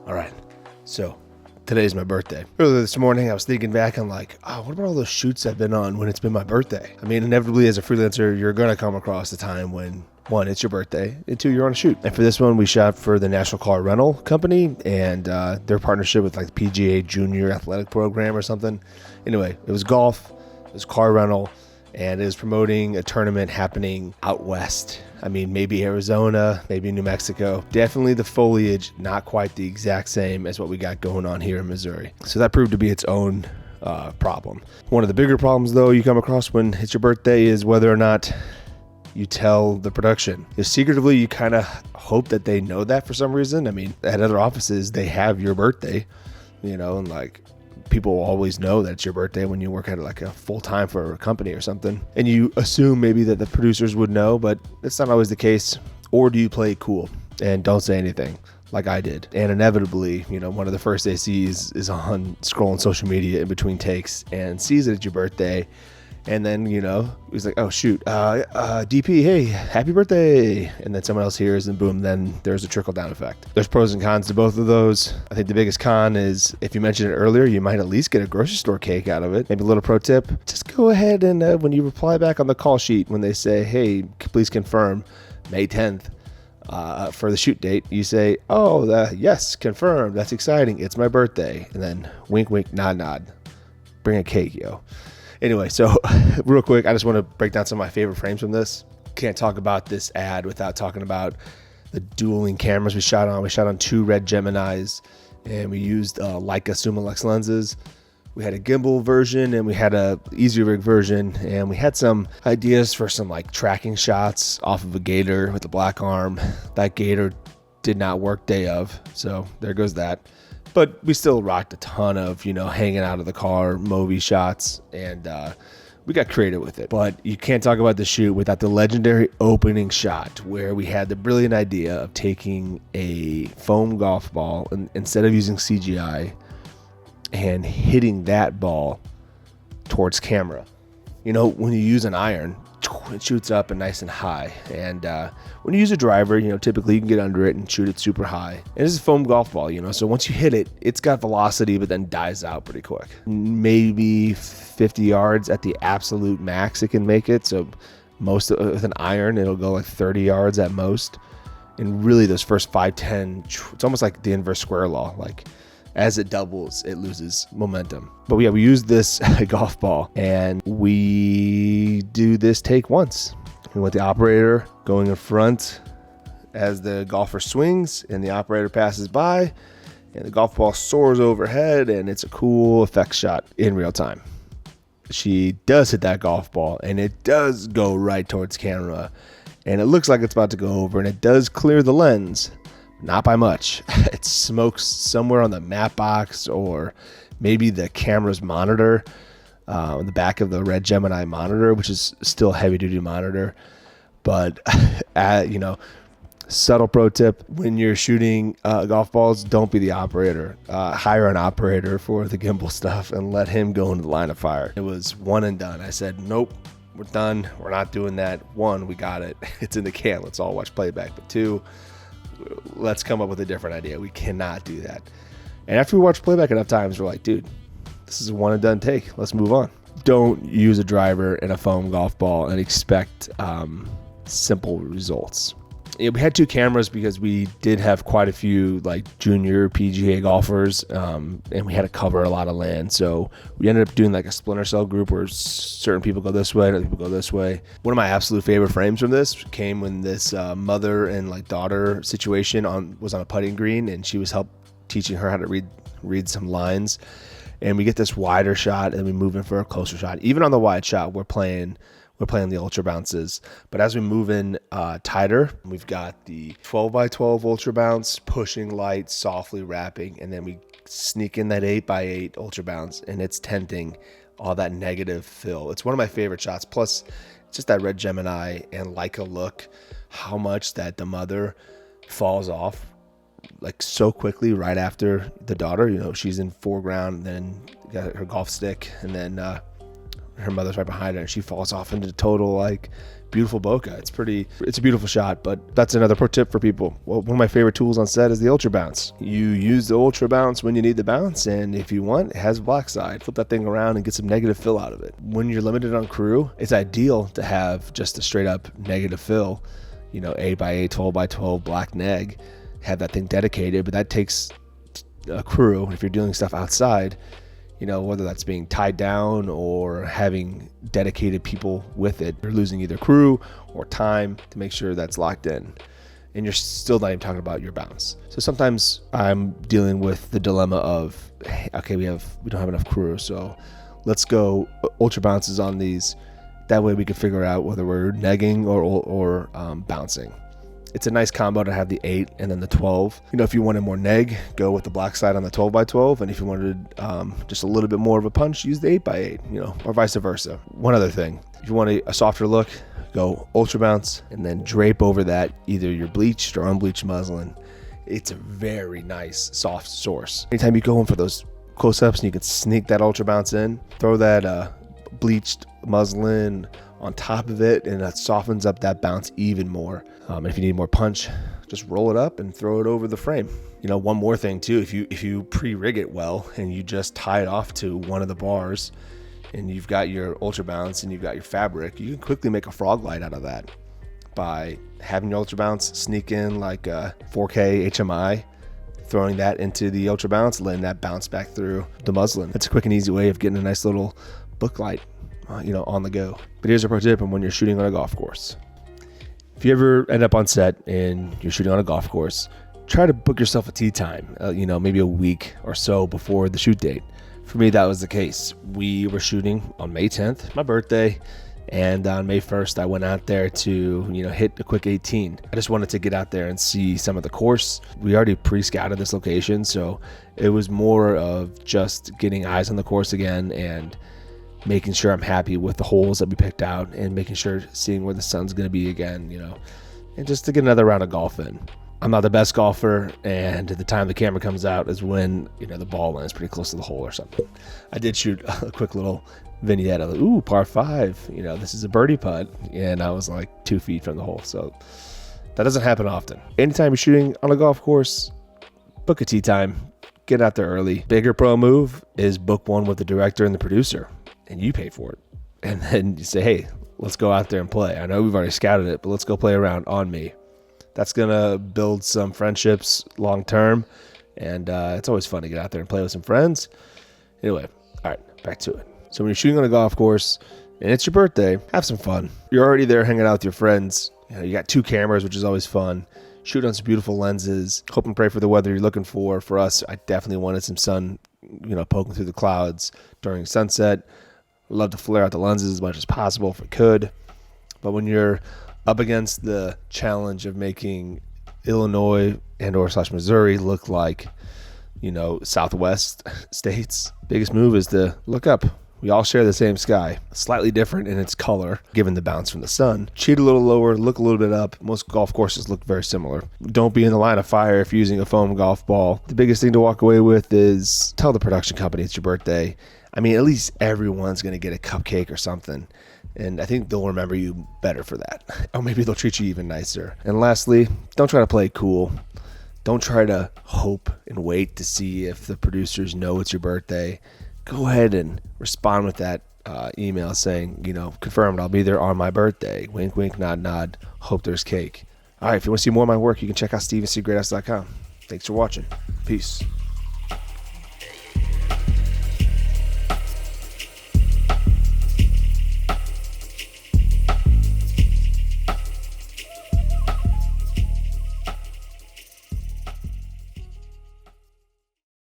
All right, so today's my birthday. Earlier this morning, I was thinking back, I'm like, what about all those shoots I've been on when it's been my birthday? I mean, inevitably as a freelancer, you're going to come across a time when, one, it's your birthday, and two, you're on a shoot. And for this one, we shot for the National Car Rental Company and their partnership with like the PGA Junior Athletic Program or something. Anyway, it was golf, it was car rental, and it was promoting a tournament happening out west. I mean, maybe Arizona, maybe New Mexico. Definitely the foliage, not quite the exact same as what we got going on here in Missouri. So that proved to be its own problem. One of the bigger problems, though, you come across when it's your birthday is whether or not you tell the production. Secretively, you kind of hope that they know that for some reason. I mean, at other offices, they have your birthday, and like, people always know that it's your birthday when you work at like a full-time for a company or something. And you assume maybe that the producers would know, but it's not always the case. Or do you play it cool and don't say anything like I did? And inevitably, one of the first they sees is on scrolling social media in between takes and sees it at your birthday. And then, he's like, oh, shoot, DP, hey, happy birthday. And then someone else hears and boom, then there's a trickle down effect. There's pros and cons to both of those. I think the biggest con is if you mentioned it earlier, you might at least get a grocery store cake out of it. Maybe a little pro tip, just go ahead and when you reply back on the call sheet, when they say, hey, please confirm May 10th for the shoot date, you say, yes, confirmed. That's exciting. It's my birthday. And then wink, wink, nod, nod. Bring a cake, yo. Anyway, so real quick, I just want to break down some of my favorite frames from this. Can't talk about this ad without talking about the dueling cameras we shot on. We shot on 2 RED Geminis, and we used Leica Summilux lenses. We had a gimbal version, and we had a easy rig version, and we had some ideas for some like tracking shots off of a gator with a black arm. That gator did not work day of, so there goes that. But we still rocked a ton of, hanging out of the car, movie shots, and we got creative with it. But you can't talk about the shoot without the legendary opening shot where we had the brilliant idea of taking a foam golf ball and instead of using CGI and hitting that ball towards camera. When you use an iron, it shoots up and nice and high. And when you use a driver, typically you can get under it and shoot it super high. And this is a foam golf ball, so once you hit it, it's got velocity, but then dies out pretty quick. Maybe 50 yards at the absolute max it can make it. So with an iron, it'll go like 30 yards at most. And really those first 5-10, it's almost like the inverse square law. Like as it doubles, it loses momentum. But we used this golf ball and we do this take once. We want the operator going in front as the golfer swings and the operator passes by and the golf ball soars overhead and it's a cool effect shot in real time. She does hit that golf ball and it does go right towards camera and it looks like it's about to go over and it does clear the lens. Not by much. It smokes somewhere on the matte box or maybe the camera's monitor, on the back of the RED Gemini monitor, which is still a heavy-duty monitor. But, subtle pro tip, when you're shooting golf balls, don't be the operator. Hire an operator for the gimbal stuff and let him go into the line of fire. It was one and done. I said, nope, we're done. We're not doing that. 1, we got it. It's in the can. Let's all watch playback. But 2, let's come up with a different idea. We cannot do that. And after we watch playback enough times, we're like, dude, this is a one and done take. Let's move on. Don't use a driver and a foam golf ball and expect simple results. We had 2 cameras because we did have quite a few like junior PGA golfers and we had to cover a lot of land. So we ended up doing like a splinter cell group where certain people go this way, other people go this way. One of my absolute favorite frames from this came when this mother and like daughter situation was on a putting green and she was teaching her how to read some lines. And we get this wider shot and we move in for a closer shot. Even on the wide shot, we're playing the ultra bounces, but as we move in tighter, we've got the 12x12 ultra bounce, pushing light, softly wrapping, and then we sneak in that 8x8 ultra bounce, and it's tenting all that negative fill. It's one of my favorite shots. Plus, it's just that RED Gemini and Leica look, how much that the mother falls off like so quickly right after the daughter. She's in foreground, and then got her golf stick, and then her mother's right behind her, and she falls off into total like beautiful bokeh. It's a beautiful shot. But that's another pro tip for people. Well, one of my favorite tools on set is the ultra bounce. You use the ultra bounce when you need the bounce, and if you want, it has a black side. Flip that thing around and get some negative fill out of it. When you're limited on crew, it's ideal to have just a straight up negative fill, 8x8, 12x12 black neg. Have that thing dedicated, but that takes a crew. If you're doing stuff outside, whether that's being tied down or having dedicated people with it, you're losing either crew or time to make sure that's locked in. And you're still not even talking about your bounce. So sometimes I'm dealing with the dilemma of, okay, we don't have enough crew, so let's go ultra bounces on these. That way we can figure out whether we're negging or bouncing. It's a nice combo to have the 8 and then the 12. If you wanted more neg, go with the black side on the 12x12. And if you wanted just a little bit more of a punch, use the 8x8, or vice versa. One other thing, if you want a softer look, go ultra bounce and then drape over that either your bleached or unbleached muslin. It's a very nice soft source. Anytime you go in for those close-ups and you can sneak that ultra bounce in, throw that bleached muslin on top of it, and that softens up that bounce even more. If you need more punch, just roll it up and throw it over the frame. One more thing too, if you pre-rig it well and you just tie it off to one of the bars and you've got your ultra bounce and you've got your fabric, you can quickly make a frog light out of that by having your ultra bounce sneak in like a 4K HMI, throwing that into the ultra bounce, letting that bounce back through the muslin. That's a quick and easy way of getting a nice little book light on the go. But here's a pro tip when you're shooting on a golf course. If you ever end up on set and you're shooting on a golf course, try to book yourself a tee time, maybe a week or so before the shoot date. For me, that was the case. We were shooting on May 10th, my birthday, and on May 1st, I went out there to, hit a quick 18. I just wanted to get out there and see some of the course. We already pre-scouted this location, so it was more of just getting eyes on the course again and making sure I'm happy with the holes that we picked out and making sure seeing where the sun's going to be again, and just to get another round of golf in. I'm not the best golfer, and at the time the camera comes out is when, the ball lands pretty close to the hole or something. I did shoot a quick little vignette of, ooh, par 5, this is a birdie putt, and I was like 2 feet from the hole. So that doesn't happen often. Anytime you're shooting on a golf course, book a tee time, get out there early. Bigger pro move is book one with the director and the producer, and you pay for it. And then you say, hey, let's go out there and play. I know we've already scouted it, but let's go play around on me. That's going to build some friendships long term. And it's always fun to get out there and play with some friends. Anyway, all right, back to it. So when you're shooting on a golf course and it's your birthday, have some fun. You're already there hanging out with your friends. You got 2 cameras, which is always fun. Shoot on some beautiful lenses. Hope and pray for the weather you're looking for. For us, I definitely wanted some sun, poking through the clouds during sunset. Love to flare out the lenses as much as possible if we could. But when you're up against the challenge of making Illinois and/or Missouri look like, Southwest states, biggest move is to look up. We all share the same sky, slightly different in its color, given the bounce from the sun. Cheat a little lower, look a little bit up. Most golf courses look very similar. Don't be in the line of fire if you're using a foam golf ball. The biggest thing to walk away with is tell the production company it's your birthday. At least everyone's going to get a cupcake or something. And I think they'll remember you better for that. Or maybe they'll treat you even nicer. And lastly, don't try to play it cool. Don't try to hope and wait to see if the producers know it's your birthday. Go ahead and respond with that email saying, confirmed, I'll be there on my birthday. Wink, wink, nod, nod. Hope there's cake. All right, if you want to see more of my work, you can check out stevensecrethouse.com. Thanks for watching. Peace.